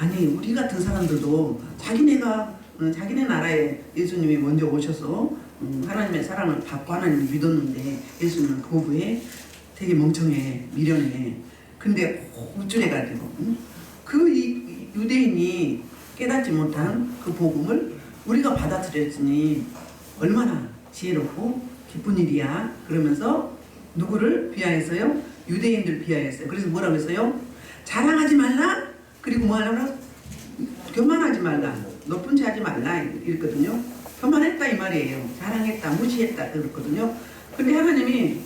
아니 우리 같은 사람들도 자기네 나라에 예수님이 먼저 오셔서 하나님의 사랑을 받고 하나님을 믿었는데 예수님은 거부해. 되게 멍청해, 미련해. 근데 우쭐해가지고 그 유대인이 깨닫지 못한 그 복음을 우리가 받아들였으니 얼마나 지혜롭고 기쁜 일이야. 그러면서 누구를 비하했어요? 유대인들 비하했어요. 그래서 뭐라고 했어요? 자랑하지 말라. 그리고 뭐 하라고? 교만하지 말라. 높은 체 하지 말라. 이랬거든요. 교만했다 이 말이에요. 자랑했다, 무시했다 그랬거든요. 근데 하나님이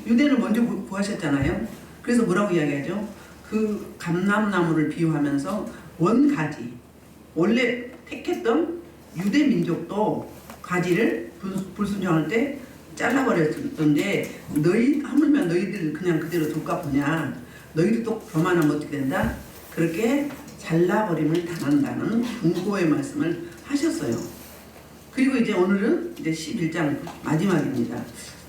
유대인을 먼저 구하셨잖아요. 그래서 뭐라고 이야기하죠? 그 감람나무를 비유하면서 원가지, 원래 택했던 유대 민족도 가지를 불순종할 때 잘라버렸던데 하물며 너희들 그냥 그대로 둘까 보냐. 너희들도 교만하면 어떻게 된다? 그렇게 잘라버림을 당한다는 분고의 말씀을 하셨어요. 그리고 이제 오늘은 이제 11장 마지막입니다.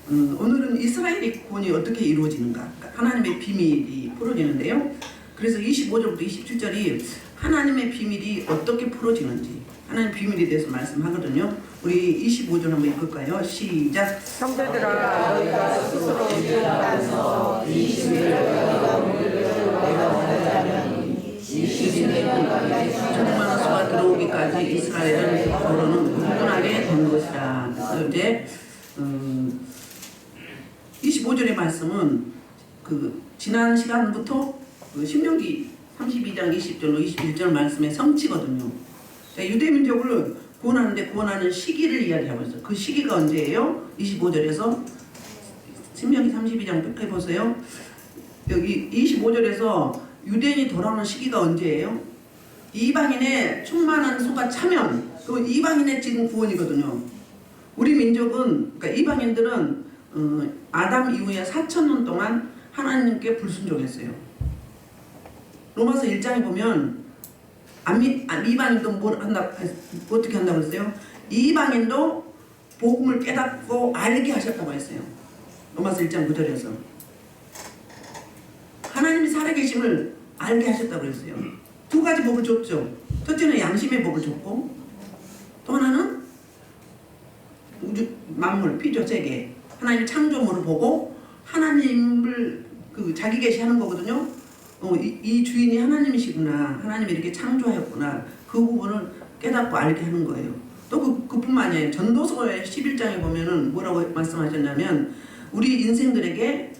오늘은 이스라엘의 구원이 어떻게 이루어지는가, 하나님의 비밀이 풀어지는데요. 그래서 25절부터 27절이 하나님의 비밀이 어떻게 풀어지는지, 하나님 비밀에 대해서 말씀하거든요. 우리 25절 한번 읽을까요? 시작. 형제들아, 너희가 스스로 죄하면서 이 시민을 너희가 내가 원하자면 이 시민을 천만 수가 들어오기까지 이스라엘은 도로는 굳건하게 되는 것이라. 그래서 이제 25절의 말씀은 그 지난 시간부터 그 신명기 32장 20절로 21절 말씀의 성취거든요. 자, 유대 민족을 구원하는데 구원하는 시기를 이야기하고 있어요. 그 시기가 언제예요? 25절에서 신명기 32장 쭉 보세요. 여기 25절에서 유대인이 돌아오는 시기가 언제예요? 이방인의 충만한 수가 차면 그 이방인의 지금 구원이거든요. 우리 민족은, 그러니까 이방인들은 아담 이후에 4,000년 동안 하나님께 불순종했어요. 로마서 1장에 보면 이방인도 어떻게 한다고 했어요? 이방인도 복음을 깨닫고 알게 하셨다고 했어요. 로마서 1장 9절에서 하나님이 살아계심을 알게 하셨다고 했어요. 두 가지 복을 줬죠. 첫째는 양심의 복을 줬고, 또 하나는 우주 만물 피조 세계 하나님 창조물을 보고 하나님을 자기 계시하는 거거든요. 이 주인이 하나님이시구나, 하나님이 이렇게 창조하였구나, 그 부분을 깨닫고 알게 하는 거예요. 또 그뿐만 아니에요. 전도서의 11장에 보면은 뭐라고 말씀하셨냐면 우리 인생들에게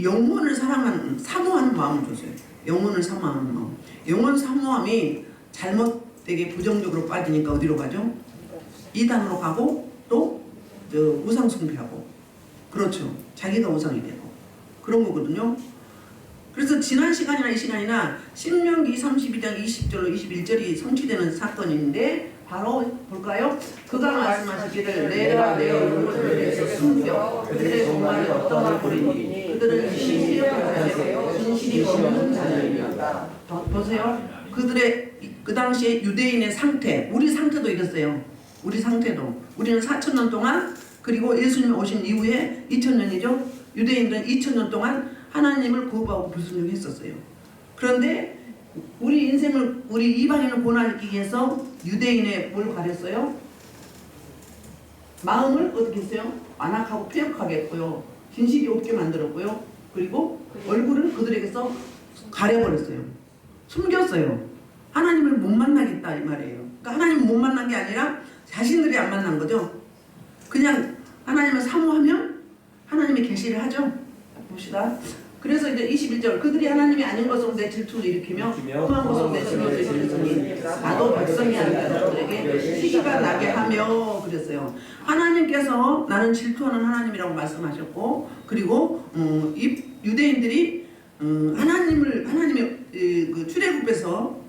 영혼을 사모하는 마음을 줬어요. 영혼을 사모하는 마음. 영혼 사모함이 잘못되게 부정적으로 빠지니까 어디로 가죠? 이단으로 가고 또 우상 숭배하고, 그렇죠. 자기가 우상이 되고 그런 거거든요. 그래서 지난 시간이나 이 시간이나 신명기 32장 20절로 21절이 성취되는 사건인데 바로 볼까요? 그가 말씀하시기를 내가 내 얼굴을 내서 숨겨 그들의 종말이 어떠할 보리니 그들은 신실하게 진실이 없는 자들이었다. 보세요. 그들의 그 당시에 유대인의 상태, 우리 상태도 이랬어요. 우리 상태도 우리는 4,000년 동안, 그리고 예수님 오신 이후에 2,000년이죠. 유대인들은 2,000년 동안 하나님을 거부하고 불순종했었어요. 그런데 우리 인생을, 우리 이방인을 구원하기 위해서 유대인의 뭘 가렸어요? 마음을 어떻게 했어요? 완악하고 폐역하게 했고요. 진실이 없게 만들었고요. 그리고 얼굴을 그들에게서 가려버렸어요. 숨겼어요. 하나님을 못 만나겠다 이 말이에요. 그러니까 하나님을 못 만난 게 아니라 자신들이 안 만난 거죠. 그냥 하나님을 사모하면 하나님의 계시를 하죠. 봅시다. 그래서 이제 21절 그들이 하나님이 아닌 것으로 내 질투를 일으키며 흠한 것으로 내 진노를 일으켰으니 나도 백성이 아닌 자들에게 시기가 나게 하며 그랬어요. 하나님께서 나는 질투하는 하나님이라고 말씀하셨고, 그리고 이 유대인들이 하나님의 그 출애굽에서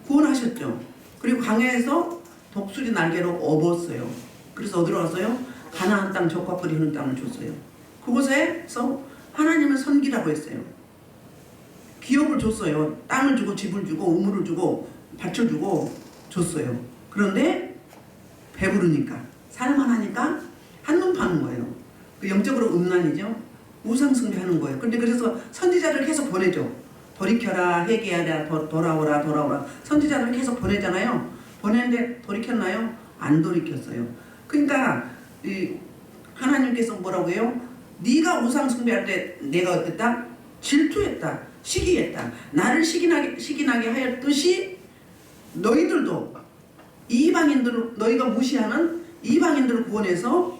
구원하셨죠. 그리고 강해에서 독수리 날개로 업었어요. 그래서 어디로 갔어요? 가나안 땅 적과거리 흐르는 땅을 줬어요. 그곳에서 하나님을 섬기라고 했어요. 기업을 줬어요. 땅을 주고 집을 주고 우물을 주고 밭을 주고 줬어요. 그런데 배부르니까 살만 하니까 한눈 파는 거예요. 그 영적으로 음란이죠. 우상 숭배하는 거예요. 그런데 그래서 선지자를 계속 보내죠. 돌이켜라, 회개하라, 돌아오라, 돌아오라. 선지자들 계속 보내잖아요. 보냈는데 돌이켰나요? 안 돌이켰어요. 그러니까 하나님께서 뭐라고 해요? 네가 우상 숭배할 때 내가 어땠다? 질투했다, 시기했다. 나를 시기나게 하였듯이 너희들도 이방인들, 너희가 무시하는 이방인들을 구원해서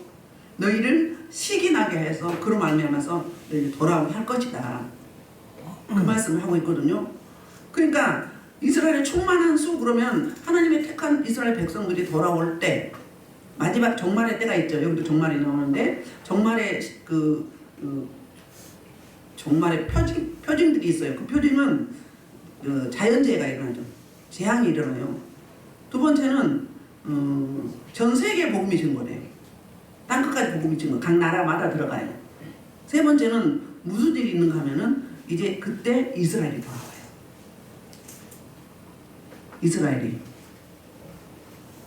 너희를 시기나게 해서 그로 말미암아서 너희를 돌아오게 할 것이다. 그 말씀을 하고 있거든요. 그러니까 이스라엘의 충만한 수, 그러면 하나님의 택한 이스라엘 백성들이 돌아올 때 마지막 종말의 때가 있죠. 여기도 종말이 나오는데 종말의 종말의 표징들이 있어요. 그 표징은 자연재해가 일어나죠. 재앙이 일어나요. 두 번째는 전 세계에 복음이 증거돼요. 땅끝까지 복음이 증거, 각 나라마다 들어가요. 세 번째는 무슨 일이 있는가 하면은 이제 그때 이스라엘이 돌아와요. 이스라엘이.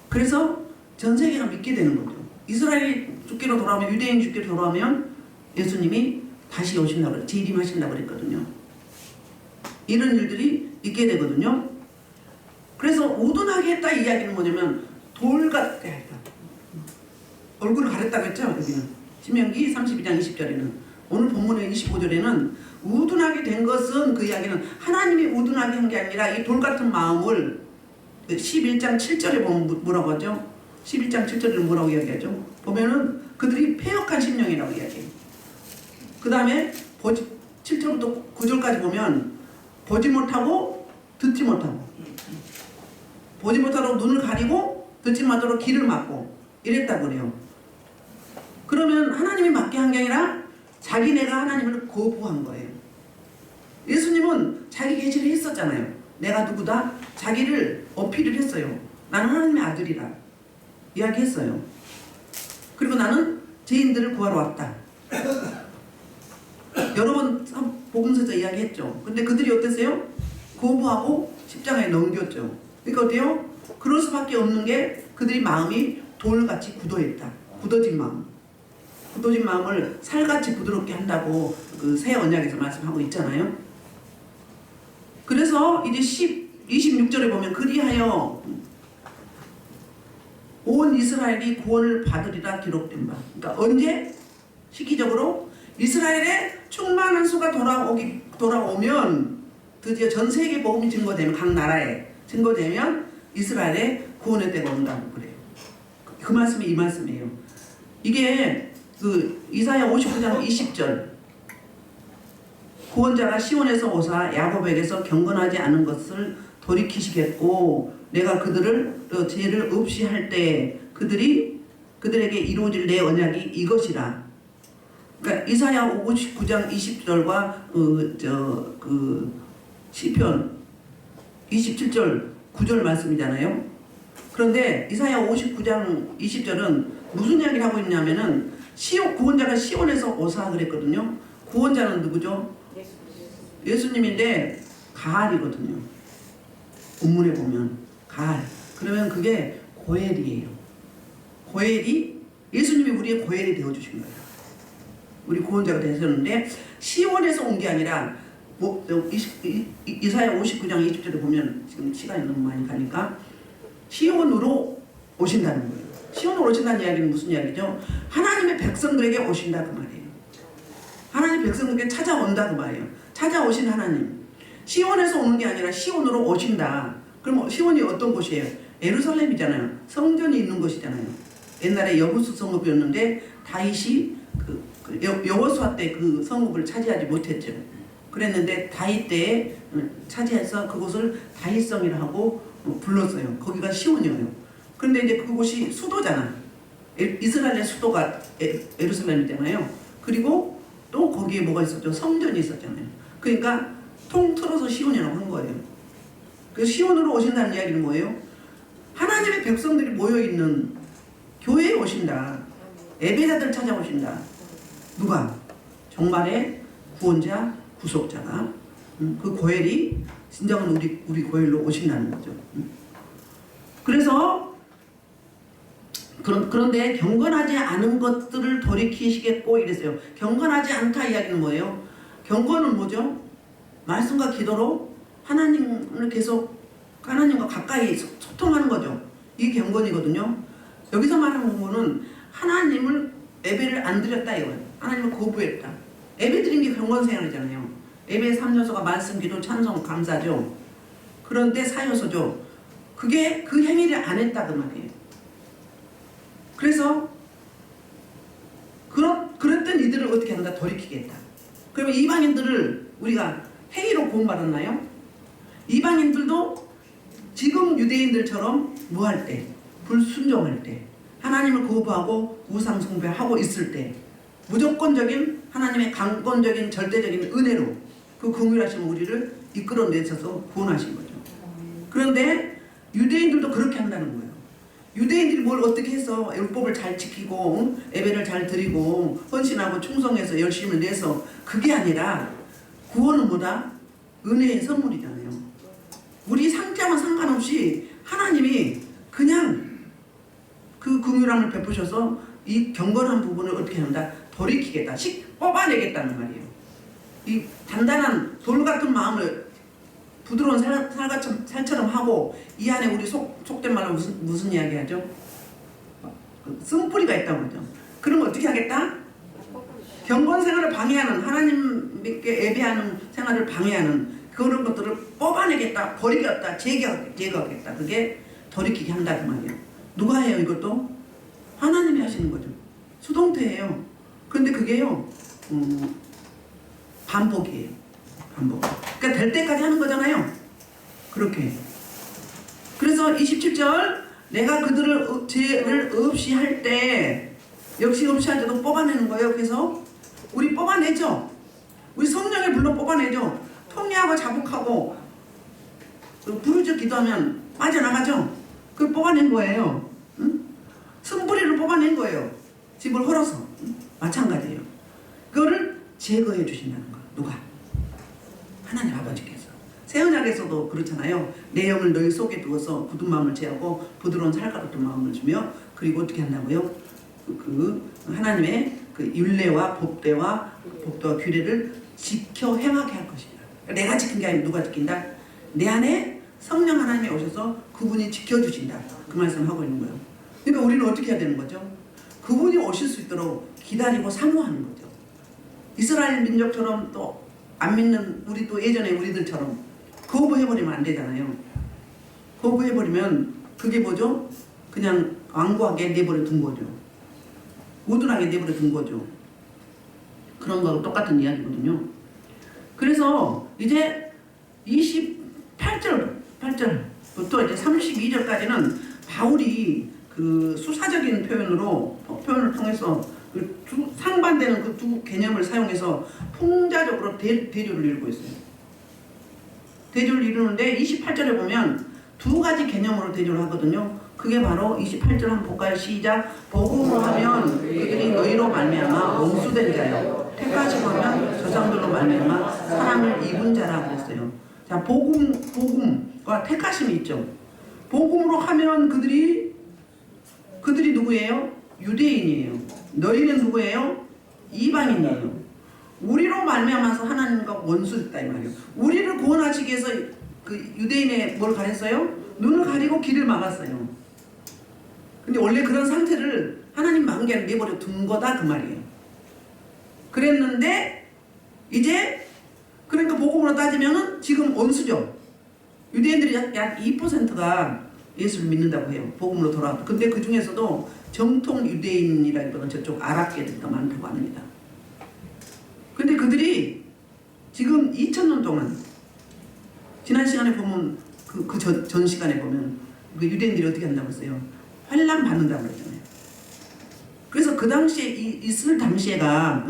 그래서 전 세계가 믿게 되는 거죠. 이스라엘이 죽기로 돌아오면, 유대인이 죽기로 돌아오면 예수님이 다시 오신다고 그래요. 재림하신다고 그랬거든요. 이런 일들이 있게 되거든요. 그래서 우둔하게 했다 이야기는 뭐냐면 돌같게 했다. 얼굴을 가렸다고 했죠. 여기는 신명기 32장 20절에는, 오늘 본문의 25절에는 우둔하게 된 것은, 그 이야기는 하나님이 우둔하게 한 게 아니라 이 돌같은 마음을 11장 7절에 보면 뭐라고 하죠? 11장 7절에는 뭐라고 이야기하죠? 보면은 그들이 패역한 심령이라고 이야기해요. 그 다음에 7절부터 9절까지 보면 보지 못하고 듣지 못하고, 보지 못하도록 눈을 가리고 듣지 못하도록 귀를 막고 이랬다고 그래요. 그러면 하나님이 막게 한 게 아니라 자기네가 하나님을 거부한 거예요. 예수님은 자기 계시를 했었잖아요. 내가 누구다? 자기를 어필을 했어요. 나는 하나님의 아들이라 이야기했어요. 그리고 나는 죄인들을 구하러 왔다. 여러 번 복음서에서 이야기했죠. 근데 그들이 어땠어요? 거부하고 십자가에 넘겼죠. 그러니까 어때요? 그럴 수밖에 없는 게 그들이 마음이 돌같이 굳어있다. 굳어진 마음. 굳어진 마음을 살같이 부드럽게 한다고 그 새 언약에서 말씀하고 있잖아요. 그래서 이제 26절에 보면 그리하여 온 이스라엘이 구원을 받으리라 기록된 바. 그러니까 언제? 시기적으로 이스라엘의 충만한 수가 돌아오면, 드디어 전 세계 복음이 증거되면, 각 나라에 증거되면 이스라엘의 구원의 때가 온다고 그래요. 그 말씀이 이 말씀이에요. 이게 그 이사야 59장 20절, 구원자가 시온에서 오사 야곱에게서 경건하지 않은 것을 돌이키시겠고 내가 그들을 죄를 없이 할 때 그들에게 이루어질 내 언약이 이것이라. 그러니까 이사야 59장 20절과 시편 27절 9절 말씀이잖아요. 그런데 이사야 59장 20절은 무슨 이야기를 하고 있냐면은 구원자가 시온에서 오사 그랬거든요. 구원자는 누구죠? 예수님인데 가알이거든요. 본문에 보면 가알. 그러면 그게 고엘이에요. 고엘이, 예수님이 우리의 고엘이 되어주신 거예요. 우리 구원자가 되셨는데 시온에서 온 게 아니라 이사야 59장 20절에 보면, 지금 시간이 너무 많이 가니까 시온으로 오신다는 거예요. 시온으로 오신다는 이야기는 무슨 이야기죠? 하나님의 백성들에게 오신다 그 말이에요. 하나님 백성들에게 찾아온다 그 말이에요. 찾아오신 하나님. 시온에서 오는 게 아니라 시온으로 오신다. 그럼 시온이 어떤 곳이에요? 예루살렘이잖아요. 성전이 있는 곳이잖아요. 옛날에 여호수 성읍이었는데 다윗이 여호수아 때 그 성읍을 차지하지 못했죠. 그랬는데 다윗 때에 차지해서 그곳을 다윗성이라 하고 불렀어요. 거기가 시온이에요. 그런데 이제 그곳이 수도잖아. 이스라엘의 수도가 예루살렘이잖아요. 그리고 또 거기에 뭐가 있었죠? 성전이 있었잖아요. 그러니까 통틀어서 시온이라고 한 거예요. 그 시온으로 오신다는 이야기는 뭐예요? 하나님의 백성들이 모여있는 교회에 오신다. 예배자들 찾아오신다. 누가? 정말의 구원자, 구속자가, 그 고엘이 진정한 우리 고엘로 오신다는 거죠. 그래서 그런데 경건하지 않은 것들을 돌이키시겠고 이랬어요. 경건하지 않다 이야기는 뭐예요? 경건은 뭐죠? 말씀과 기도로 하나님을 계속 하나님과 가까이 소통하는 거죠. 이게 경건이거든요. 여기서 말하는 부분은 하나님을 예배를 안 드렸다 이거예요. 하나님을 거부했다. 예배 드린 게 경건 생활이잖아요. 예배의 3요소가 말씀, 기도, 찬송, 감사죠. 그런데 4요소죠. 그게 그 행위를 안 했다 그 말이에요. 그래서 그랬던 이들을 어떻게 한다? 돌이키겠다. 그러면 이방인들을 우리가 행위로 구원받았나요? 이방인들도 지금 유대인들처럼 뭐 할 때? 불순종할 때, 하나님을 거부하고 우상 숭배하고 있을 때 무조건적인 하나님의 강권적인 절대적인 은혜로 그 긍휼하신 우리를 이끌어내셔서 구원하신 거죠. 그런데 유대인들도 그렇게 한다는 거예요. 유대인들이 뭘 어떻게 해서 율법을 잘 지키고 예배를 잘 드리고 헌신하고 충성해서 열심을 내서 그게 아니라 구원은 뭐다? 은혜의 선물이잖아요. 우리 상자와 상관없이 하나님이 그냥 그 긍휼함을 베푸셔서 이 경건한 부분을 어떻게 한다? 돌이키겠다. 뽑아내겠다는 말이에요. 이 단단한 돌 같은 마음을 부드러운 살처럼 하고 이 안에 우리 속된 말로 무슨 이야기 하죠? 쓴뿌리가 있다고 그러죠. 그러면 어떻게 하겠다? 경건 생활을 방해하는 하나님께 예배하는 생활을 방해하는 그런 것들을 뽑아내겠다, 버리겠다, 제거하겠다. 그게 돌이키게 한다 그 말이에요. 누가 해요 이것도? 하나님이 하시는 거죠. 수동태예요. 그런데 그게요 반복이에요. 반복. 그러니까 될 때까지 하는 거잖아요. 그렇게. 그래서 27절 내가 그들을 죄를 없이 할 때 역시 없이 할 때도 뽑아내는 거예요. 그래서 우리 뽑아내죠. 우리 성령의 불로 뽑아내죠. 통회하고 자복하고 부르짖어 기도하면 빠져나가죠. 그걸 뽑아낸 거예요. 응? 쓴뿌리를 뽑아낸 거예요. 집을 헐어서. 응? 마찬가지예요. 그거를 제거해 주신다는 거. 누가? 하나님 아버지께서. 새언약에서도 그렇잖아요. 내 영을 너희 속에 두어서 굳은 마음을 제하고 부드러운 살가웠던 마음을 주며 그리고 어떻게 한다고요? 그 하나님의 그 율례와 법대와 규례를 지켜 행하게 할 것이다. 내가 지킨 게 아니라 누가 지킨다? 내 안에 성령 하나님이 오셔서 그분이 지켜주신다. 그 말씀을 하고 있는 거예요. 그러니까 우리는 어떻게 해야 되는 거죠? 그분이 오실 수 있도록 기다리고 사모하는 거죠. 이스라엘 민족처럼 또 안 믿는 우리 또 예전에 우리들처럼 거부해버리면 안 되잖아요. 거부해버리면 그게 뭐죠? 그냥 완고하게 내버려 둔 거죠. 우둔하게 내버려 둔 거죠. 그런 거하고 똑같은 이야기거든요. 그래서 이제 28절부터 이제 32절까지는 바울이 그 수사적인 표현을 통해서 그 상반되는 그 두 개념을 사용해서 풍자적으로 대조를 이루고 있어요. 대조를 이루는데 28절에 보면 두 가지 개념으로 대조를 하거든요. 그게 바로 28절 한번 볼까요? 시작. 복음으로 하면 그들이 너희로 말미암아 원수된 자요. 택하시고 하면 저장들로 말미암아 사람을 입은 자라고 했어요. 자, 복음과 택하심이 있죠. 복음으로 하면 그들이 누구예요? 유대인이에요. 너희는 누구예요? 이방인이에요. 우리로 말미암아서 하나님과 원수됐다 이 말이에요. 우리를 구원하시기 위해서 그 유대인의 뭘 가렸어요? 눈을 가리고 길을 막았어요. 근데 원래 그런 상태를 하나님 만개를 내버려 둔 거다 그 말이에요. 그랬는데 이제 그러니까 복음으로 따지면은 지금 원수죠. 유대인들이 약 2%가 예수를 믿는다고 해요. 복음으로 돌아왔고. 근데 그 중에서도 정통 유대인이라기보다는 저쪽 아랍계들이 더 많다고 합니다. 근데 그들이 지금 2000년 동안 지난 시간에 보면 전 시간에 보면 그 유대인들이 어떻게 한다고 했어요? 환난 받는다고 그랬잖아요. 그래서 그 당시에 있을 당시에가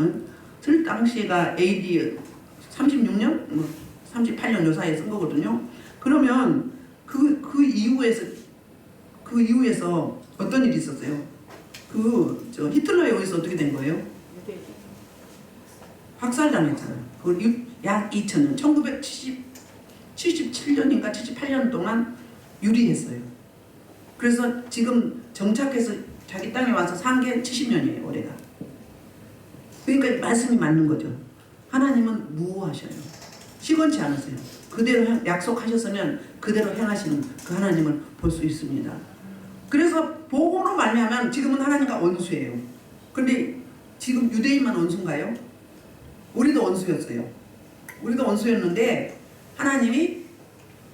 AD 36년, 38년 요 사이에 쓴 거거든요. 그러면 그 이후에서 어떤 일이 있었어요? 히틀러에 의해서 어떻게 된 거예요? 학살당했잖아요. 그걸 약 2000년, 1977년인가 78년 동안 유리했어요. 그래서 지금 정착해서 자기 땅에 와서 산 게 70년이에요, 올해가. 그러니까 말씀이 맞는 거죠. 하나님은 무호하셔요. 시건치 않으세요. 그대로 약속하셨으면 그대로 행하시는 그 하나님을 볼 수 있습니다. 그래서 복음으로 말미암아 지금은 하나님과 원수예요. 그런데 지금 유대인만 원수인가요? 우리도 원수였어요. 우리도 원수였는데 하나님이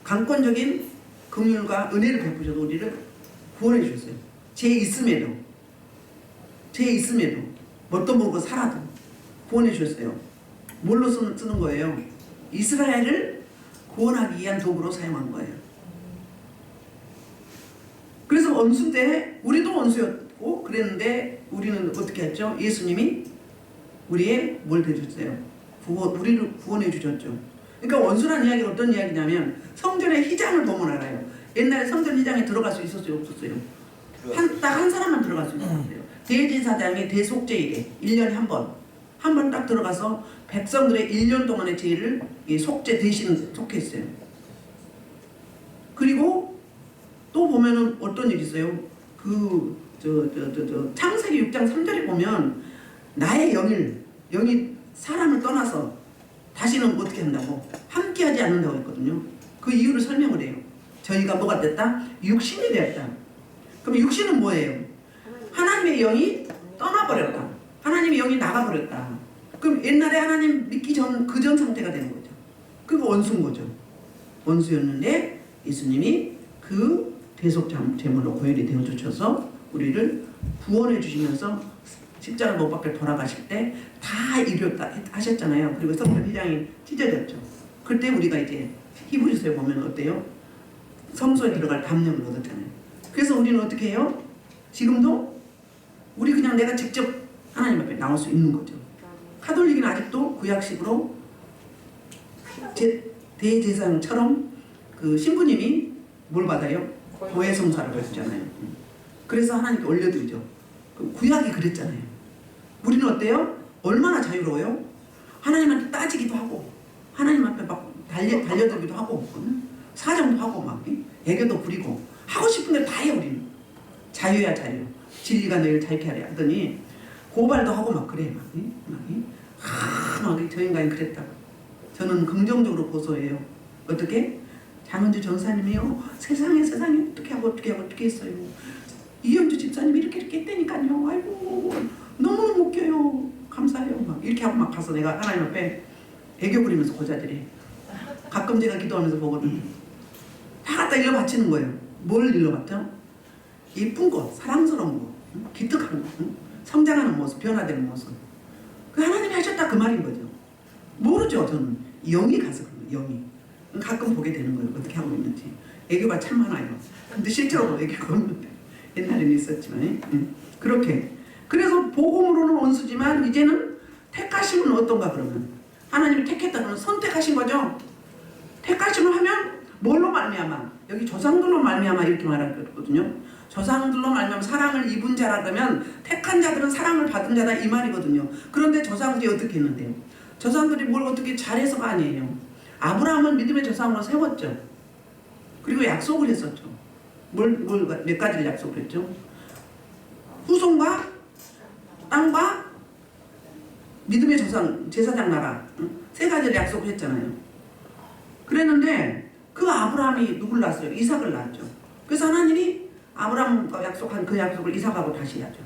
강권적인 긍휼과 은혜를 베푸셔서 우리를 구원해 주셨어요. 죄 있음에도 뭣도 모르고 살아도 구원해 주셨어요. 뭘로 쓰는 거예요? 이스라엘을 구원하기 위한 도구로 사용한 거예요. 그래서 원수 때 우리도 원수였고 그랬는데 우리는 어떻게 했죠? 예수님이 우리의 뭘 해주셨어요? 우리를 구원해 주셨죠. 그러니까 원수라는 이야기가 어떤 이야기냐면 성전의 휘장을 보면 알아요. 옛날에 성전 휘장에 들어갈 수 있었어요? 없었어요? 딱 한 사람만 들어갈 수 있었어요. 대제사장의 대속죄일에 1년에 한 번 딱 들어가서 백성들의 1년 동안의 죄를 속죄 대신 속했어요. 그리고 또 보면은 어떤 일이 있어요? 창세기 6장 3절에 보면 나의 영이 사람을 떠나서 다시는 어떻게 한다고? 함께하지 않는다고 했거든요. 그 이유를 설명을 해요. 저희가 뭐가 됐다? 육신이 되었다. 그럼 육신은 뭐예요? 하나님의 영이 떠나버렸다. 하나님의 영이 나가버렸다. 그럼 옛날에 하나님 믿기 전 그 전 상태가 되는 거죠. 그거 원수인 거죠. 원수였는데 예수님이 그 대속 제물로 고혈이 되어 주셔서 우리를 구원해 주시면서 십자가 못 박혀 돌아가실 때 다 이루었다 하셨잖아요. 그리고 성전 휘장이 찢어졌죠. 그때 우리가 이제 히브리서에 보면 어때요? 성소에 들어갈 담력을 얻었잖아요. 그래서 우리는 어떻게 해요? 지금도 우리 그냥 내가 직접 하나님 앞에 나올 수 있는 거죠. 카톨릭은 아직도 구약식으로 대제사장처럼 그 신부님이 뭘 받아요? 고해성사를 받잖아요. 그래서 하나님께 올려드리죠. 구약이 그랬잖아요. 우리는 어때요? 얼마나 자유로워요? 하나님한테 따지기도 하고 하나님 앞에 막 달려들기도 하고 사정도 하고 막 애교도 부리고 하고 싶은 대로 다 해요. 우리는 자유야 자유. 진리가 너희를 자유케 하려 하더니 고발도 하고 막 그래 막 저 인간이 그랬다고. 저는 긍정적으로 고소해요. 어떻게? 장은주 전사님이요. 세상에 어떻게 했어요. 이영주 집사님이 이렇게 했다니까요. 아이고 너무너무 웃겨요. 감사해요. 막 이렇게 하고 막 가서 내가 하나님 앞에 애교 부리면서 고자들이 가끔 제가 기도하면서 보거든요. 다 갖다 일러 바치는 거예요. 뭘 일러 바쳐? 예쁜 거, 사랑스러운 거, 기특한 거, 성장하는 모습, 변화되는 모습. 그 하나님이 하셨다 그 말인 거죠. 모르죠. 저는 영이 가서 그런 거예요. 영이. 가끔 보게 되는 거예요. 어떻게 하고 있는지. 애교가 참 많아요. 근데 실제로 애교가 없는데 옛날에는 있었지만 그렇게. 그래서 복음으로는 원수지만 이제는 택하심은 어떤가 그러면 하나님이 택했다 그러면 선택하신 거죠. 택하심을 하면 뭘로 말미암아? 여기 조상들로 말미암아 이렇게 말하거든요. 조상들로 말미암아 사랑을 입은 자라 그러면 택한 자들은 사랑을 받은 자다 이 말이거든요. 그런데 조상들이 어떻게 했는데요? 조상들이 뭘 어떻게 잘해서가 아니에요. 아브라함은 믿음의 조상으로 세웠죠. 그리고 약속을 했었죠. 몇 가지를 약속을 했죠. 후손과 땅과 믿음의 조상, 제사장 나라 세 가지를 약속을 했잖아요. 그랬는데 그 아브라함이 누굴 낳았어요? 이삭을 낳았죠. 그래서 하나님이 아브라함과 약속한 그 약속을 이삭하고 다시 하죠.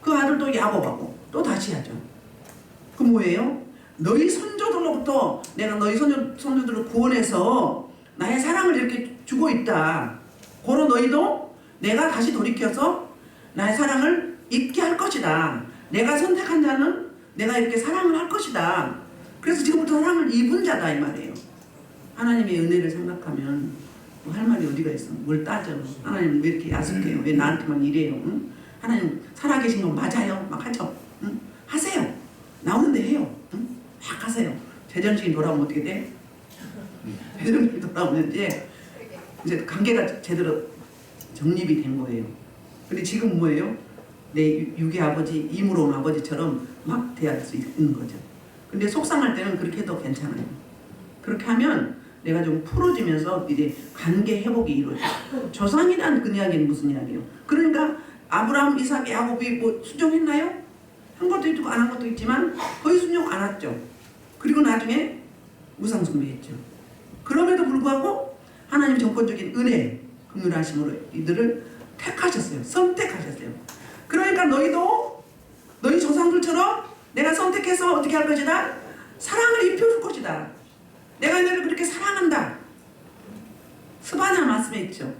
그 아들도 야곱하고 또 다시 하죠. 그 뭐예요? 너희 선조들로부터 내가 너희 선조들을 구원해서 나의 사랑을 이렇게 주고 있다. 고로 너희도 내가 다시 돌이켜서 나의 사랑을 잊게 할 것이다. 내가 선택한 자는 내가 이렇게 사랑을 할 것이다. 그래서 지금부터 사랑을 입은 자다 이 말이에요. 하나님의 은혜를 생각하면 뭐 할 말이 어디가 있어. 뭘 따져. 하나님 왜 이렇게 야속해요. 왜 나한테만 이래요. 응? 하나님 살아계신 거 맞아요. 막 하죠. 응? 하세요. 나오는데 해요. 응? 막 하세요. 제정신이 돌아오면 어떻게 돼? 제정신이 돌아오면 이제 관계가 제대로 정립이 된 거예요. 근데 지금 뭐예요? 내 육의 아버지, 임으로 온 아버지처럼 막 대할 수 있는 거죠. 근데 속상할 때는 그렇게 해도 괜찮아요. 그렇게 하면 내가 좀 풀어지면서 이제 관계 회복이 이루어져요. 조상이란 그 이야기는 무슨 이야기예요? 그러니까 아브라함, 이삭, 야곱이 뭐 순종했나요? 한 것도 있고 안 한 것도 있지만 거의 순종 안 했죠. 그리고 나중에 우상 숭배했죠. 그럼에도 불구하고 하나님 정권적인 은혜, 긍휼하심으로 이들을 택하셨어요. 선택하셨어요. 그러니까 너희도 너희 조상들처럼 내가 선택해서 어떻게 할 것이다? 사랑을 입혀줄 것이다. 내가 너희를 그렇게 사랑한다. 스바냐 말씀에 있죠.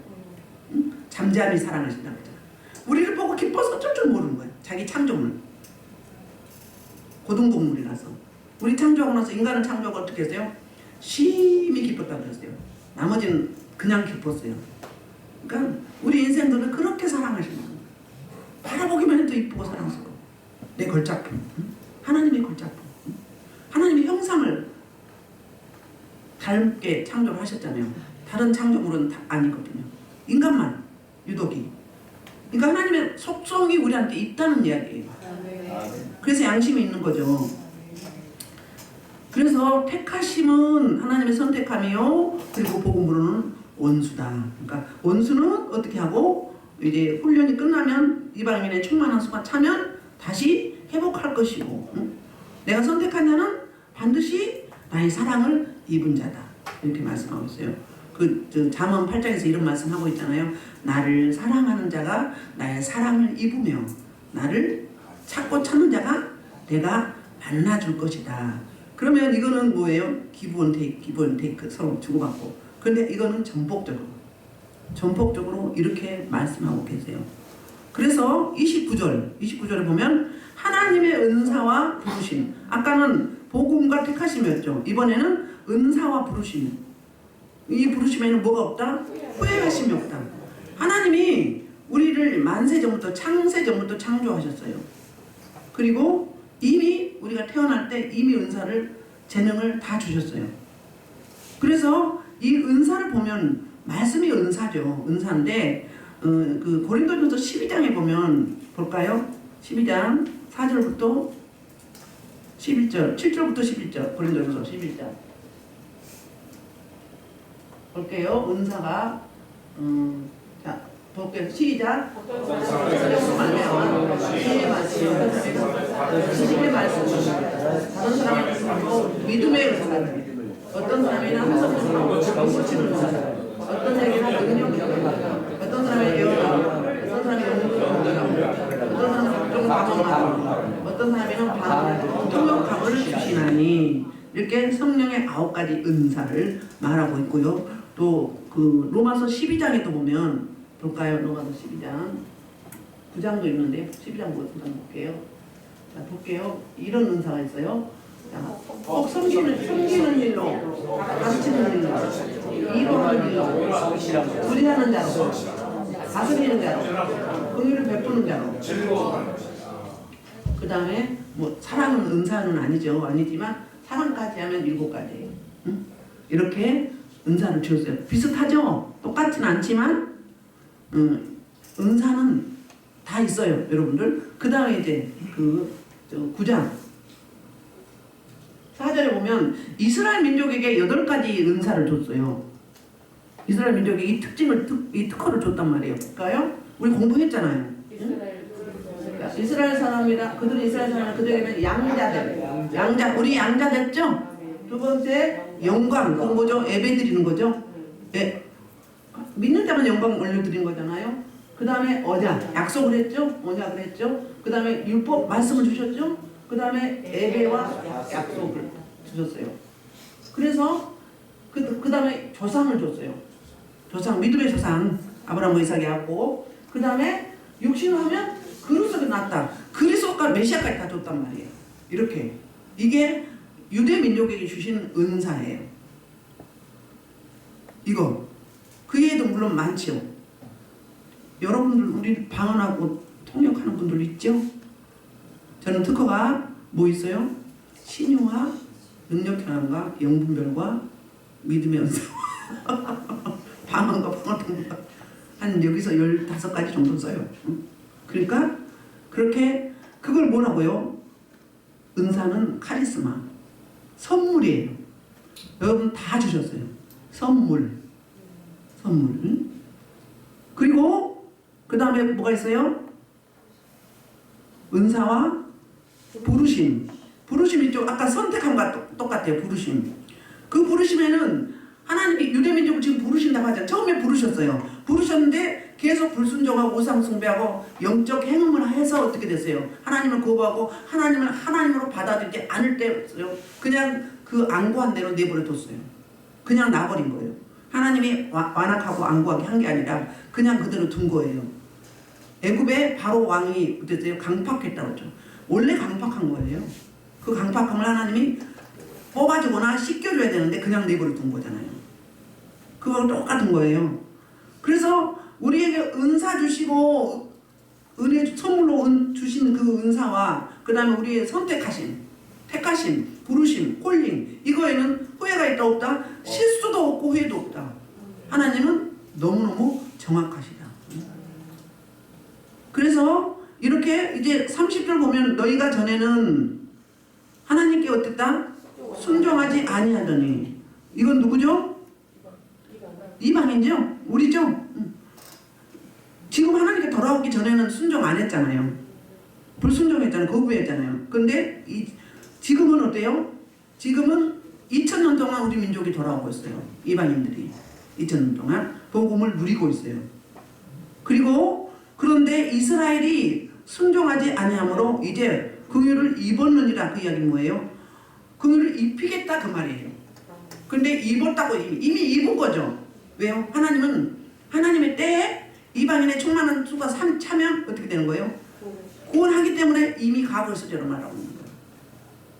잠잠히 사랑하신다고 했잖아. 우리를 보고 기뻐서 어쩔 줄 모르는 거야. 자기 창조물. 고등동물이라서. 우리 창조하고 나서 인간을 창조하고 어떻게 했어요? 심히 기뻤다고 그랬어요. 나머지는 그냥 기뻤어요. 그러니까 우리 인생들을 그렇게 사랑하시는 거예요. 바라보기만 해도 이쁘고 사랑스러워. 내 걸작품. 하나님의 걸작품. 하나님의 형상을 닮게 창조를 하셨잖아요. 다른 창조물은 아니거든요. 인간만 유독이. 그러니까 하나님의 속성이 우리한테 있다는 이야기예요. 그래서 양심이 있는 거죠. 그래서 택하심은 하나님의 선택함이요. 그리고 복음으로는 원수다. 그러니까 원수는 어떻게 하고 이제 훈련이 끝나면 이방인의 충만한 수가 차면 다시 회복할 것이고, 내가 선택한 자는 반드시 나의 사랑을 입은 자다. 이렇게 말씀하고 있어요. 잠언 8장에서 이런 말씀하고 있잖아요. 나를 사랑하는 자가 나의 사랑을 입으며 나를 찾고 찾는 자가 내가 만나줄 것이다. 그러면 이거는 뭐예요? 기브 앤 테이크 서로 주고받고. 그런데 이거는 전폭적으로 이렇게 말씀하고 계세요. 그래서 29절에 보면 하나님의 은사와 부르심. 아까는 복음과 택하심이었죠. 이번에는 은사와 부르심. 이 부르심에는 뭐가 없다? 후회하심이 없다. 하나님이 우리를 만세전부터 창세전부터 창조하셨어요. 그리고 이미 우리가 태어날 때 이미 은사를 재능을 다 주셨어요. 그래서 이 은사를 보면 말씀이 은사죠. 은사인데 그 고린도전서 12장에 보면 볼까요? 12장 4절부터 11절 7절부터 11절 고린도전서 11장 볼게요. 은사가 자 볼게요. 시작. 지식의 말씀, 다른 사람은 믿음의 은사, 어떤 사람에는 항상 고치는 은사, 어떤 사람에는 능력의 은사, 어떤 사람에는 예언, 어떤 사람에는 영문의 어떤 사람은 방언, 어떤 사람에는 통역함을 주시나니. 이렇게 성령의 9가지 은사를 말하고 있고요. 또 그 로마서 12장에도 보면 볼까요? 로마서 12장 9장도 있는데 12장 9장 볼게요. 자 볼게요. 이런 은사가 있어요. 자, 꼭 섬기는 일로, 가르치는 일로, 이로하는 일로, 구리하는 자로, 다스리는 자로, 긍휼을 베푸는 자로. 그 다음에 뭐 사랑은 은사는 아니지만 사랑까지 하면 7가지. 응? 이렇게 은사를 주었어요. 비슷하죠? 똑같진 않지만 은사는 다 있어요, 여러분들. 그 다음에 이제 9장 4절에 보면 이스라엘 민족에게 8가지 은사를 줬어요. 이스라엘 민족에게 이 특허를 줬단 말이에요. 볼까요? 우리 공부했잖아요. 응? 이스라엘 사람이라 그들은 이스라엘 사람이라 그들에게는 양자 우리 양자 됐죠? 두 번째 영광, 그건 뭐죠? 예배 드리는 거죠? 예. 믿는 자만 영광 올려드린 거잖아요. 그 다음에 약속을 했죠? 언약을 했죠? 그 다음에 율법 말씀을 주셨죠? 그 다음에 예배와 약속을 주셨어요. 그래서 그 다음에 조상을 줬어요. 믿음의 조상 아브라함, 이삭, 야곱. 그 다음에 육신하면 그리스도가 났다. 그리스도가 메시아까지 다 줬단 말이에요. 이렇게 이게 유대 민족에게 주신 은사예요. 이거 그 외에도 물론 많죠. 여러분들 우리 방언하고 통역하는 분들 있죠? 저는 특허가 뭐 있어요? 신유와 능력현황과 영분별과 믿음의 은사. 방언과 통역과 한 여기서 15가지 정도 써요. 그러니까 그렇게 그걸 뭐라고요? 은사는 카리스마, 선물이에요. 여러분 다 주셨어요. 선물. 그리고 그 다음에 뭐가 있어요? 은사와 부르심. 부르심이 좀 아까 선택함과 똑같아요. 부르심. 그 그 부르심에는 하나님이 유대민족을 지금 부르신다고 하잖아요. 처음에 부르셨어요. 부르셨는데 계속 불순종하고 우상숭배하고 영적 행음을 해서 어떻게 됐어요? 하나님을 거부하고 하나님을 하나님으로 받아들이지 않을 때였어요. 그냥 그 안구한 대로 내버려 뒀어요. 그냥 놔버린 거예요. 하나님이 완악하고 안구하게 한 게 아니라 그냥 그대로 둔 거예요. 애굽의 바로 왕이 어땠어요? 강팍했다고 했죠. 원래 강팍한 거예요. 그 강팍함을 하나님이 뽑아주거나 씻겨줘야 되는데 그냥 내버려 둔 거잖아요. 그거랑 똑같은 거예요. 그래서 우리에게 은사 주시고 은혜 선물로 주신 그 은사와 그 다음에 우리의 선택하심, 택하심, 부르심, 콜링 이거에는 후회가 있다 없다? 실수도 없고 후회도 없다. 하나님은 너무너무 정확하시다. 그래서 이렇게 이제 30절 보면 너희가 전에는 하나님께 어땠다? 순종하지 아니하더니 이건 누구죠? 이방인이죠? 우리죠? 지금 하나님께 돌아오기 전에는 순종 안 했잖아요. 불순종했잖아요. 거부했잖아요. 근데 지금은 어때요? 지금은 2000년 동안 우리 민족이 돌아오고 있어요. 이방인들이 2000년 동안 복음을 누리고 있어요. 그리고 그런데 이스라엘이 순종하지 아니하므로 이제 긍휼을 입었느니라. 그 이야기는 뭐예요? 긍휼을 입히겠다 그 말이에요. 근데 입었다고 이미 입은 거죠. 왜요? 하나님은 하나님의 때에 이방인의 충만한 수가 차면 어떻게 되는 거예요? 구원하기 때문에 이미 과거 시제로 말하고 있는 거예요.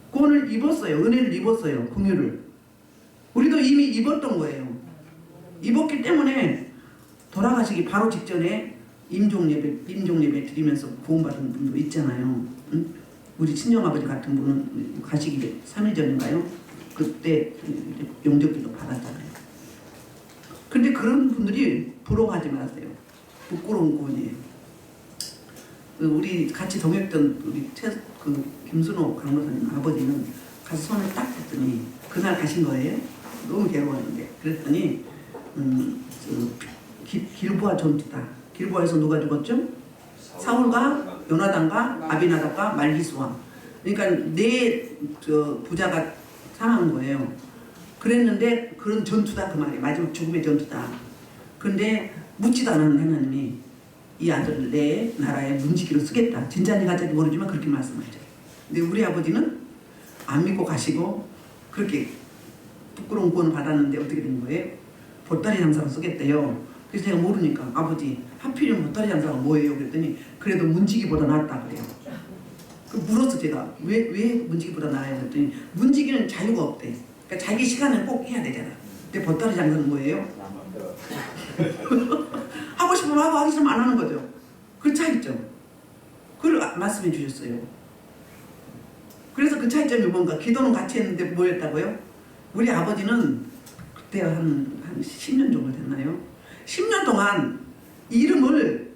구원을 입었어요. 은혜를 입었어요. 긍휼을. 우리도 이미 입었던 거예요. 입었기 때문에 돌아가시기 바로 직전에 임종예배 드리면서 구원받은 분도 있잖아요. 응? 우리 친정아버지 같은 분은 가시기 3일 전인가요? 그때 영접기도 받았잖아요. 근데 그런 분들이 부러워하지 마세요. 부끄러운 구원이에요. 우리 같이 동역했던 우리 김순호 강로사님 아버지는 가서 손을 딱 댔더니 그날 가신 거예요. 너무 괴로웠는데 그랬더니 길보아 전투다. 길보아에서 누가 죽었죠? 사울과 요나단과 아비나답과 말기수와. 그러니까 부자가 사망한 거예요. 그랬는데 그런 전투다 그 말이에요. 마지막 죽음의 전투다. 그런데 묻지도 않은 하나님이 이 아들을 내 나라의 문지기로 쓰겠다. 진짜인지 가짜인지 모르지만 그렇게 말씀하죠. 근데 우리 아버지는 안 믿고 가시고 그렇게 부끄러운 구원을 받았는데 어떻게 된 거예요? 보따리 장사로 쓰겠대요. 그래서 제가 모르니까 아버지 하필이면 보따리 장사가 뭐예요? 그랬더니 그래도 문지기보다 낫다 그래요. 물었어 제가 왜 문지기보다 나아요? 그랬더니 문지기는 자유가 없대. 그러니까 자기 시간을 꼭 해야 되잖아. 근데 보따리 장사는 뭐예요? 하고 싶으면 하고 하기 싫으면 안 하는 거죠. 그 차이점. 그걸 말씀해 주셨어요. 그래서 그 차이점이 뭔가 기도는 같이 했는데 뭐였다고요? 우리 아버지는 그때 한 10년 정도 됐나요? 10년 동안 이름을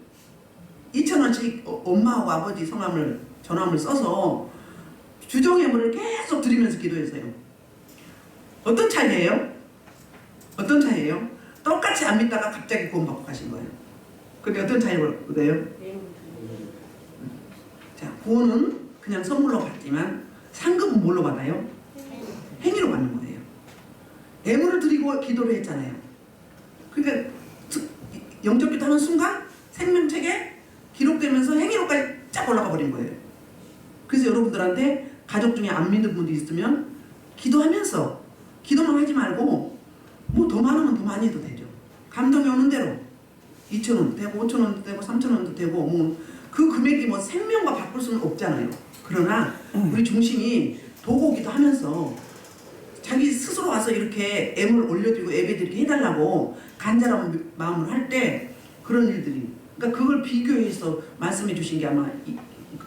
2,000원씩 엄마하고 아버지 성함을 전함을 써서 주정예물을 계속 드리면서 기도했어요. 어떤 차이예요? 어떤 차이예요? 똑같이 안 믿다가 갑자기 구원받고 가신 거예요. 근데 어떤 차이로 그래요? 자, 구원은 그냥 선물로 받지만 상급은 뭘로 받아요? 행위로 받는 거예요. 예물을 드리고 기도를 했잖아요. 그러니까 영적 기도하는 순간 생명책에 기록되면서 행위로까지 쫙 올라가 버린 거예요. 그래서 여러분들한테 가족 중에 안 믿는 분들이 있으면 기도하면서 기도만 하지 말고 뭐 더 많으면 더 많이 해도 되죠. 감동이 오는 대로 2,000원 되고 5,000원도 되고 3,000원도 되고 뭐 그 금액이 뭐 생명과 바꿀 수는 없잖아요. 그러나 우리 중심이 도고기도 하면서 자기 스스로 와서 이렇게 애물을 올려드리고 예배드리게 해달라고 간절한 마음으로 할 때 그런 일들이 그러니까 그걸 비교해서 말씀해 주신 게 아마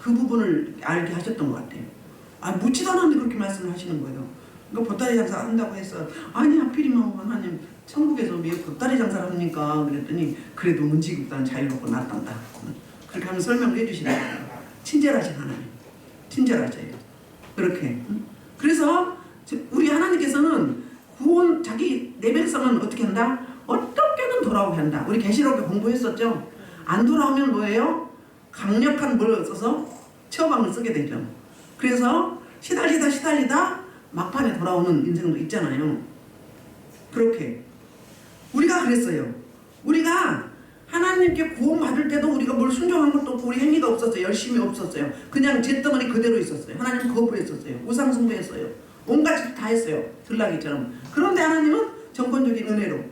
그 부분을 알게 하셨던 것 같아요. 아 묻지도 않았는데 그렇게 말씀을 하시는 거예요. 그러니까 보따리 장사 한다고 해서 아니 하필이면 하나님 천국에서 왜 보따리 장사를 합니까? 그랬더니 그래도 문지기보다는 자유롭고 낫단다. 그렇게 하면 설명을 해주시는 거예요. 친절하신 하나님. 친절하세요. 그렇게. 그래서 우리 하나님께서는 구원 자기 내 백성은 어떻게 한다? 어떻게든 돌아오게 한다. 우리 계시록에 공부했었죠. 안 돌아오면 뭐예요? 강력한 뭘 써서 처방을 쓰게 되죠. 그래서 시달리다 막판에 돌아오는 인생도 있잖아요. 그렇게 우리가 그랬어요. 우리가 하나님께 구원 받을 때도 우리가 뭘 순종한 것도 없고 우리 행위가 없었어요. 열심히 없었어요. 그냥 잿덩어리 그대로 있었어요. 하나님 거부했었어요. 우상 숭배했어요. 온갖 짓 다 했어요. 들나귀처럼. 그런데 하나님은 정권적인 은혜로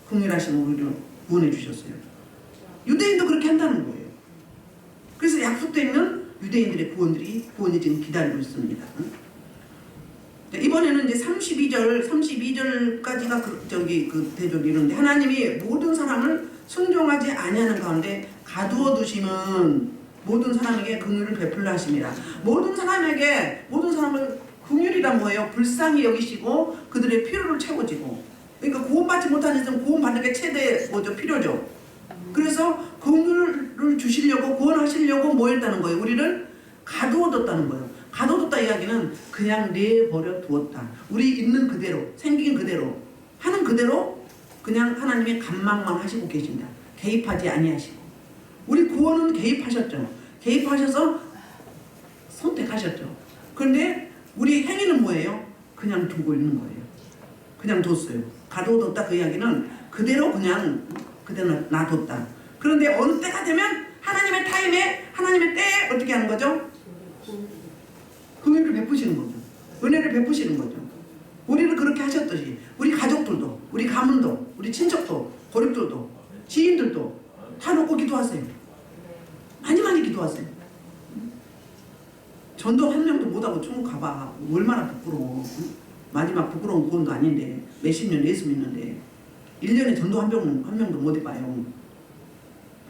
긍휼하심으로 우리를 구원해 주셨어요. 유대인도 그렇게 한다는 거예요. 그래서 약속되어 있는 유대인들의 구원이 지금 기다리고 있습니다. 이번에는 이제 32절까지가 그 대조를 이루는데, 하나님이 모든 사람을 순종하지 아니하는 가운데 가두어 두심은 모든 사람에게 긍휼을 베풀라 하심이라. 모든 사람을 긍휼이란 뭐예요? 불쌍히 여기시고 그들의 필요를 채워지고. 그러니까 구원받지 못한 이들은 구원받는 게 최대 필요죠. 그래서 긍휼을 주시려고 구원하시려고 뭐 했다는 거예요? 우리를 가두어뒀다는 거예요. 가둬뒀다 이야기는 그냥 내버려 두었다. 우리 있는 그대로, 생긴 그대로, 하는 그대로 그냥 하나님의 감망만 하시고 계신다. 개입하지 아니하시고. 우리 구원은 개입하셨죠. 개입하셔서 선택하셨죠. 그런데 우리 행위는 뭐예요? 그냥 두고 있는 거예요. 그냥 뒀어요. 가둬뒀다 그 이야기는 그대로 놔뒀다. 그런데 어느 때가 되면 하나님의 타임에, 하나님의 때에 어떻게 하는 거죠? 긍휼을 베푸시는 거죠. 은혜를 베푸시는 거죠. 우리를 그렇게 하셨듯이 우리 가족들도, 우리 가문도, 우리 친척도, 고립들도, 지인들도 다 놓고 기도하세요. 많이 기도하세요. 전도 한 명도 못하고 천국 가봐. 얼마나 부끄러워. 마지막 부끄러운 구원도 아닌데 몇십 년 예수 믿는데 1년에 전도 한 명도 못 해봐요.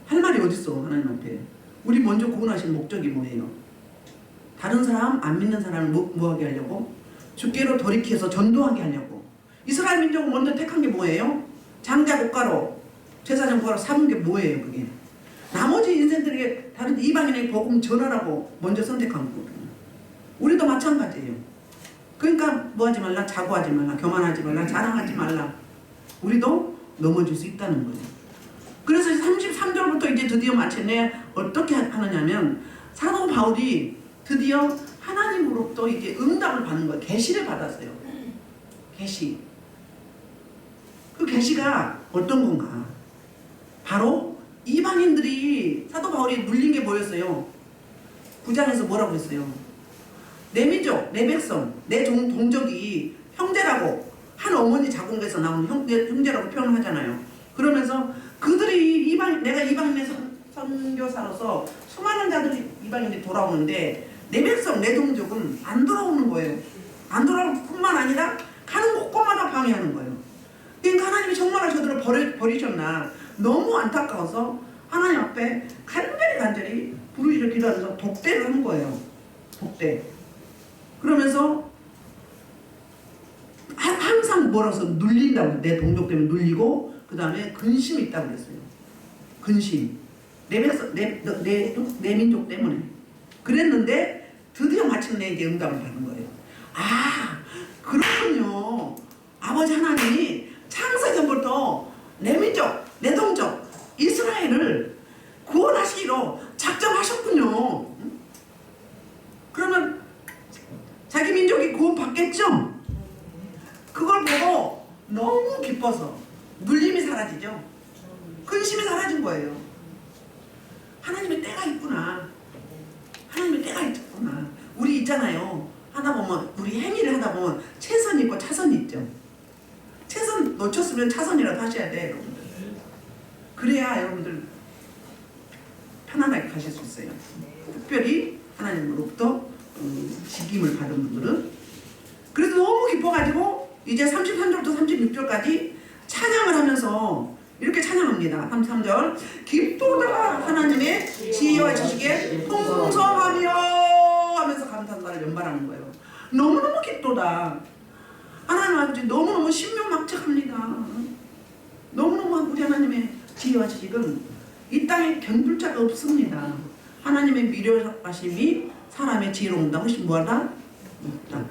할 말이 어딨어 하나님 앞에. 우리 먼저 구원하신 목적이 뭐예요? 다른 사람, 안 믿는 사람을 뭐하게 하려고? 주께로 돌이켜서 전도하게 하려고. 이스라엘 민족을 먼저 택한 게 뭐예요? 장자 국가로, 제사장 국가로 삼은 게 뭐예요 그게? 나머지 인생들에게 다른 이방인의 복음 전하라고 먼저 선택한 거거든요. 우리도 마찬가지예요. 그러니까 뭐하지 말라, 자고하지 말라, 교만하지 말라, 자랑하지 말라. 우리도 넘어질 수 있다는 거예요. 그래서 33절부터 이제 드디어 마침내 어떻게 하느냐면 사도 바울이 드디어 하나님으로부터 이제 응답을 받는 거예요. 계시를 받았어요. 계시. 그 계시가 어떤 건가? 바로 이방인들이 사도 바울이 눌린 게 뭐였어요? 9장에서 뭐라고 했어요? 내 민족, 내 백성, 내 동족이 형제라고, 한 어머니 자궁에서 나온 형제라고 표현을 하잖아요. 그러면서 그들이 내가 이방인의 선교사로서 수많은 자들이 이방인들이 돌아오는데 내 백성, 내 동족은 안 돌아오는 거예요. 안 돌아올 뿐만 아니라 가는 곳곳마다 방해하는 거예요. 그러니까 하나님이 정말 저들을 버리셨나 너무 안타까워서 하나님 앞에 간절히 부르짖어 기도하면서 독대를 한 거예요. 독대. 그러면서 항상 뭐라서 눌린다고. 내 동족 때문에 눌리고 그 다음에 근심이 있다고 그랬어요. 근심. 내 민족 때문에. 그랬는데 드디어 마침내 이제 응답을 받는 거예요. 아, 그렇군요. 아버지 하나님이 창세전부터 내 민족, 내 동족, 이스라엘을 구원하시기로 작정하셨군요. 그러면 자기 민족이 구원받겠죠? 그걸 보고 너무 기뻐서 눌림이 사라지죠. 근심이 사라진 거예요. 하나님의 때가 있구나. 하나님의 때가 있구나. 우리 있잖아요. 하다 보면 우리 행위를 하다 보면 최선이 있고 차선이 있죠. 최선 놓쳤으면 차선이라도 하셔야 돼요, 여러분들. 그래야 여러분들 편안하게 가실 수 있어요. 특별히 하나님으로부터 직임을 받은 분들은. 그래서 너무 기뻐가지고 이제 33절부터 36절까지 찬양을 하면서 이렇게 찬양합니다. 33절 기쁘다 하나님의 지혜와 지식에 풍성하며 하면서 감탄사를 연발하는 거예요. 너무너무 기쁘다. 하나님 아버지 너무너무 신명막측합니다. 너무너무 우리 하나님의 지혜와 지식은 이 땅에 견줄 자가 없습니다. 하나님의 미련하심이 사람의 지혜로운다. 훨씬 뭐하다? 없다.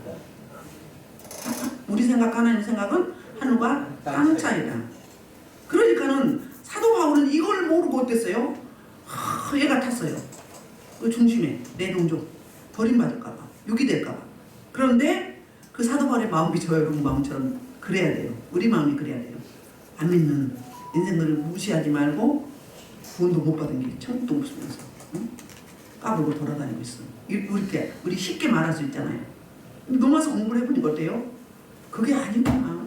우리 생각 하나님 생각은 하늘과 땅 차이다. 그러니까는 사도 바울은 이걸 모르고 어땠어요? 얘가 탔어요. 그 중심에 내 동족 버림받을까봐, 유기될까봐. 그런데 그 사도 바울의 마음이 저 여러분 마음처럼 그래야 돼요. 우리 마음이 그래야 돼요. 안 믿는 인생들을 무시하지 말고 구원도 못 받은 게 천국도 없으면서 응? 까불고 돌아다니고 있어. 우리 쉽게 말할 수 있잖아요. 넘어서 공부를 해보니까 어때요? 그게 아니구나.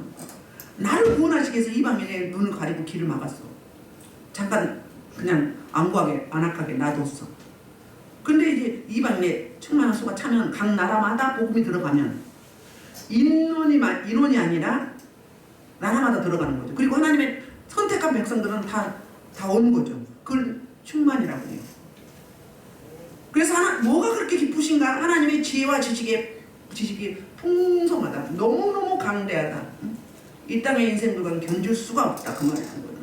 나를 구원하시기 위해서 이방인의 눈을 가리고 길을 막았어. 잠깐 그냥 안구하게 안악하게 놔뒀어. 근데 이제 이방인의 충만한 수가 차면 각 나라마다 복음이 들어가면 인원이 아니라 나라마다 들어가는 거죠. 그리고 하나님의 선택한 백성들은 다 오는 거죠. 그걸 충만이라고 해요. 그래서 뭐가 그렇게 기쁘신가? 하나님의 지혜와 지식이 풍성하다. 너무너무 강대하다. 이 땅의 인생들과는 견줄 수가 없다. 그 말을 한 거예요.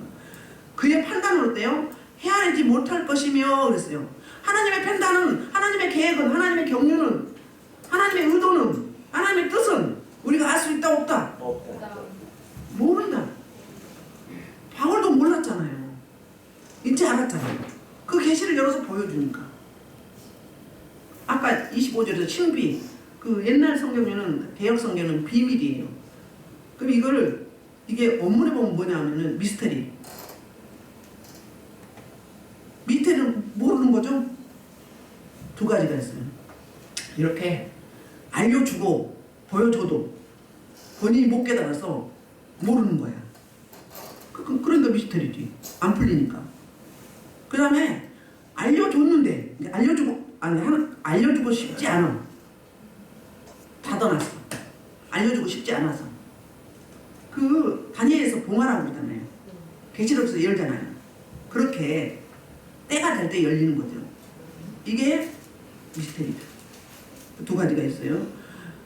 그의 판단은 어때요? 헤아리지 못할 것이며 그랬어요. 하나님의 판단은, 하나님의 계획은, 하나님의 경륜은, 하나님의 의도는, 하나님의 뜻은 우리가 알 수 있다 없다? 모른다. 바울도 몰랐잖아요. 이제 알았잖아요. 그 계시를 열어서 보여주니까. 아까 25절에서 신비, 그 옛날 성경에는 개혁 성경은 비밀이에요. 그럼 이게 원문에 보면 뭐냐면은 미스터리. 밑에는 모르는 거죠? 두 가지가 있어요. 이렇게 알려주고 보여줘도 본인이 못 깨달아서 모르는 거야. 그러니까 미스터리지. 안 풀리니까. 그 다음에 알려줬는데 알려주고 싶지 않아. 닫아놨어. 알려주고 싶지 않아서. 그 다니엘에서 봉화라고 그러잖아요. 계시록에서 열잖아요. 그렇게 때가 될 때 열리는 거죠. 이게 미스테리다. 두 가지가 있어요.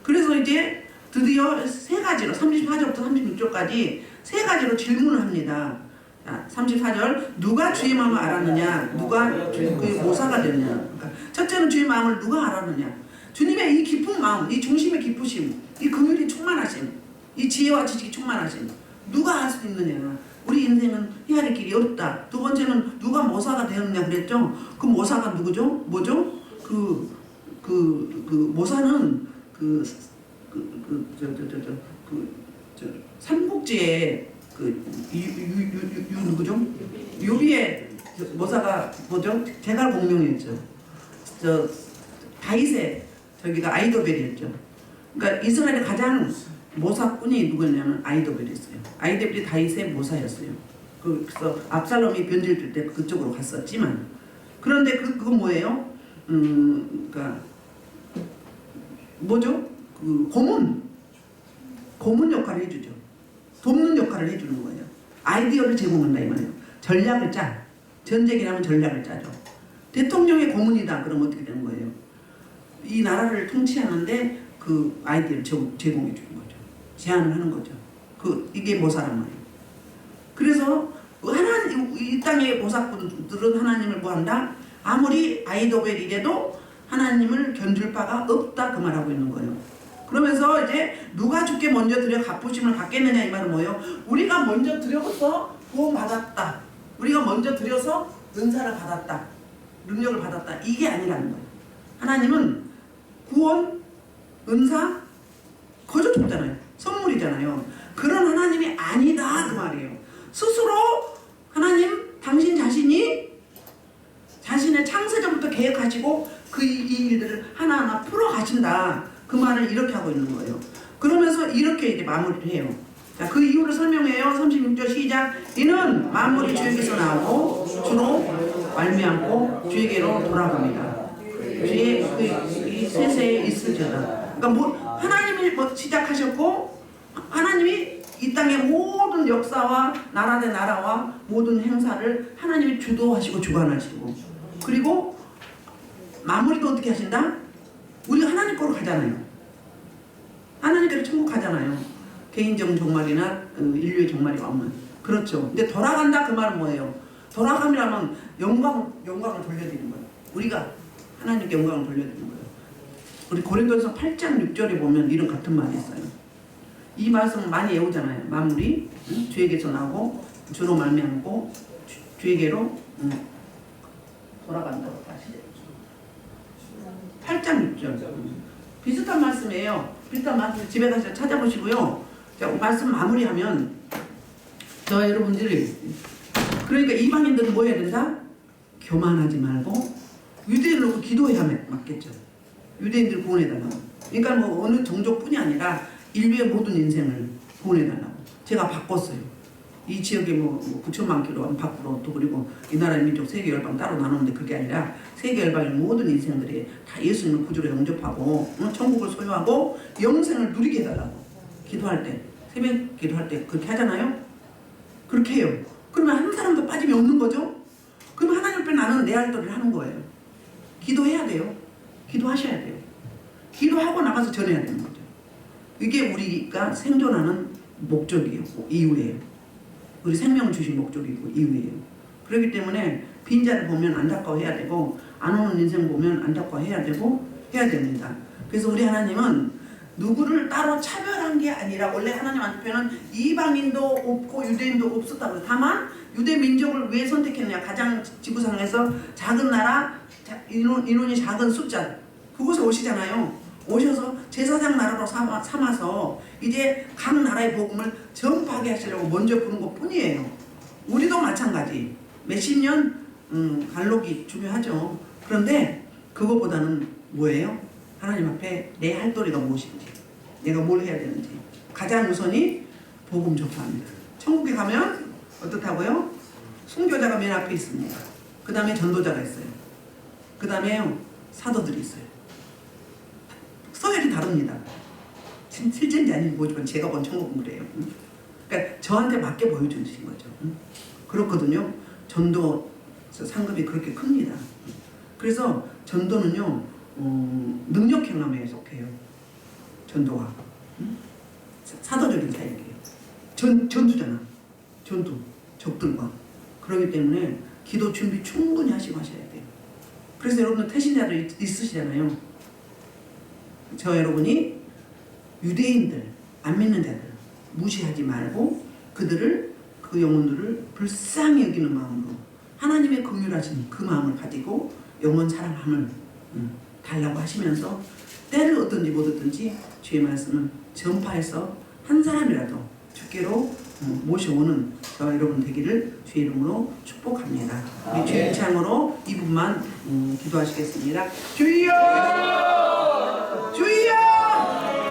그래서 이제 드디어 세 가지로 34절부터 36절까지 세 가지로 질문을 합니다. 자, 34절 누가 주의 마음을 알았느냐? 누가 그 모사가 됐냐? 그러니까 첫째는 주의 마음을 누가 알았느냐? 주님의 이 깊은 마음, 이 중심의 깊으심, 이 긍휼이 충만하심, 이 지혜와 지식이 충만하심 누가 알 수 있느냐? 우리 인생은 헤아릴 길이 없다. 두 번째는 누가 모사가 되었느냐 그랬죠? 그 모사가 누구죠? 뭐죠? 그 모사는 삼국지의 누구죠? 요비의 모사가 뭐죠? 제갈공명이었죠. 다윗의 저기가 아이도벨이었죠. 그러니까 이스라엘의 가장 모사꾼이 누구냐면 아이도벨이었어요. 아이도벨이 다윗의 모사였어요. 그래서 압살롬이 변질 줄 때 그쪽으로 갔었지만 그런데 그건 뭐예요? 그러니까 뭐죠? 그 고문 역할을 해주죠. 돕는 역할을 해주는 거예요. 아이디어를 제공한다 이 말이에요. 전략을 짜. 전쟁이라면 전략을 짜죠. 대통령의 고문이다. 그럼 어떻게 되는 거예요? 이 나라를 통치하는데 그 아이디어를 제공해 주는 거죠. 제안을 하는 거죠. 이게 모사란 말이에요. 그래서 이 땅의 모사꾼들은 하나님을 뭐한다? 아무리 아이도벨이라도 하나님을 견줄 바가 없다 그 말하고 있는 거예요. 그러면서 이제 누가 주께 먼저 드려 갚으심을 받겠느냐 이 말은 뭐예요? 우리가 먼저 드려서 구원 받았다. 우리가 먼저 드려서 은사를 받았다. 능력을 받았다. 이게 아니라는 거예요. 하나님은 구원, 은사 거저 줬잖아요. 선물이잖아요. 그런 하나님이 아니다 그 말이에요. 스스로 하나님 당신 자신이 자신의 창세전부터 계획하시고 이 일들을 하나하나 풀어가신다. 그 말을 이렇게 하고 있는 거예요. 그러면서 이렇게 이제 마무리를 해요. 자, 그 이유를 설명해요. 36절 시작. 이는 만물이 주에게서 나오고 주로 말미암고 주에게로 돌아갑니다. 주의 이 세세에 있으리라. 그러니까 하나님이 시작하셨고 하나님이 이 땅의 모든 역사와 나라 대 나라와 모든 행사를 하나님이 주도하시고 주관하시고 그리고 마무리도 어떻게 하신다? 우리가 하나님 거로 가잖아요. 하나님께로 천국 가잖아요. 개인적 종말이나 인류의 종말이 오면 그렇죠. 근데 돌아간다 그 말은 뭐예요? 돌아감이라면 영광을 돌려드리는 거예요. 우리가 하나님께 영광을 돌려드리는 거예요. 우리 고린도서 8장 6절에 보면 이런 같은 말이 있어요. 이 말씀 많이 외우잖아요. 만물이 주에게서 나오고 주로 말미암고 주에게로 돌아간다고 다시 8장 6절 비슷한 말씀이에요. 비슷한 말씀 집에 가서 찾아보시고요. 자, 말씀 마무리하면 저 여러분들이 그러니까 이방인들은 뭐 해야 된다? 교만하지 말고 유대인으로 기도해야 맞겠죠. 유대인들 구원해달라고. 그러니까 뭐 어느 종족뿐이 아니라 인류의 모든 인생을 구원해달라고. 제가 바꿨어요. 이 지역에 뭐 9천만 킬로 밖으로 또 그리고 이 나라의 민족 세계 열방 따로 나누는데 그게 아니라 세계 열방의 모든 인생들이 다 예수님을 구주로 영접하고 천국을 소유하고 영생을 누리게 해달라고. 기도할 때 새벽 기도할 때 그렇게 하잖아요. 그렇게 해요. 그러면 한 사람도 빠짐이 없는 거죠. 그럼 하나님 앞에 나는 내 할 도리를 하는 거예요. 기도해야 돼요. 기도하셔야 돼요. 기도하고 나가서 전해야 되는 거죠. 이게 우리가 생존하는 목적이에요. 이유예요. 우리 생명을 주신 목적이고 이유예요. 그렇기 때문에 빈자를 보면 안타까워해야 되고 안 오는 인생 보면 안타까워해야 되고 해야 됩니다. 그래서 우리 하나님은 누구를 따로 차별한 게 아니라 원래 하나님한테는 이방인도 없고 유대인도 없었다고. 다만 유대 민족을 왜 선택했느냐. 가장 지구상에서 작은 나라, 인원이 작은 숫자 그곳에 오시잖아요. 오셔서 제사장 나라로 삼아서 이제 각 나라의 복음을 전파하게 하시려고 먼저 부른 것 뿐이에요. 우리도 마찬가지. 몇십 년 갈록이 중요하죠. 그런데 그것보다는 뭐예요? 하나님 앞에 내 할 도리가 무엇인지, 내가 뭘 해야 되는지 가장 우선이 복음 전파합니다. 천국에 가면 어떻다고요? 순교자가 맨 앞에 있습니다. 그 다음에 전도자가 있어요. 그 다음에 사도들이 있어요. 서열이 다릅니다. 실제인지 아닌지 모르지만 제가 본 천국은 그래요. 그러니까 저한테 맞게 보여주신 거죠. 그렇거든요. 전도 상급이 그렇게 큽니다. 그래서 전도는요 능력 행함에 속해요. 전도가 사도적인 사역이에요. 전투잖아. 전투 적들과. 그렇기 때문에 기도 준비 충분히 하시고 하셔야 돼요. 그래서 여러분들 태신자들 있으시잖아요. 저 여러분이 유대인들, 안 믿는 자들 무시하지 말고 그들을 그 영혼들을 불쌍히 여기는 마음으로 하나님의 긍휼하신 그 마음을 가지고 영원 사랑함을 달라고 하시면서 때를 얻든지 못 얻든지 주의 말씀을 전파해서 한 사람이라도 주께로 모셔오는 저와 여러분 되기를 주의 이름으로 축복합니다. 우리 주의 창으로 이 분만 기도하시겠습니다. 주여!